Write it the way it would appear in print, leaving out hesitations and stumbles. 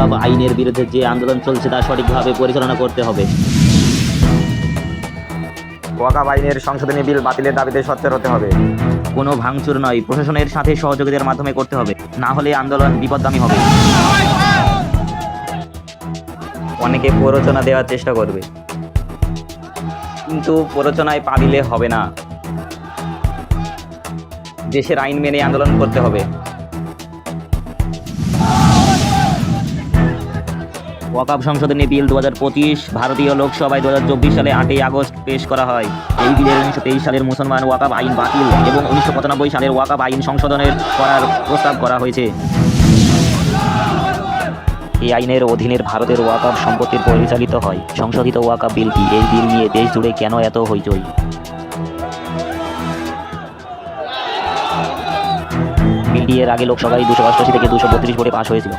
ওয়াকফ আইনের বিরুদ্ধে যে আন্দোলন চলছে তা সঠিকভাবে পরিচালনা করতে হবে। ওয়াকফ আইনের সংশোধনী বিল বাতিলের দাবিতে সোচ্চার হতে হবে। কোনো ভাঙচুর নয়, প্রশাসনের সাথে সহযোগিতার মাধ্যমে করতে হবে, না হলে আন্দোলন বিপথগামী হবে। অনেকে প্ররোচনা দেওয়ার চেষ্টা করবে, কিন্তু প্ররোচনায় পা দিলে হবে না। দেশের আইন মেনে আন্দোলন করতে হবে। ওয়াকফ সংশোধনী বিল 2025 ভারতীয় লোকসভায় 2024 সালে 8ই আগস্ট পেশ করা হয়। এই বিলের 1923 সালের মুসলমান ওয়াকফ আইন বাতিল এবং 1995 সালের ওয়াকফ আইন সংশোধনের করার প্রস্তাব করা হয়েছে। এই আইনের অধীনে ভারতের ওয়াকফ সম্পত্তির পরিচালিত হয়। সংশোধিত ওয়াকফ বিল কি? এই বিল নিয়ে দেশ জুড়ে কেন এত হইচই? বিলটি এর আগে লোকসভায় 288 থেকে 232 ভোটে পাশ হয়েছিল।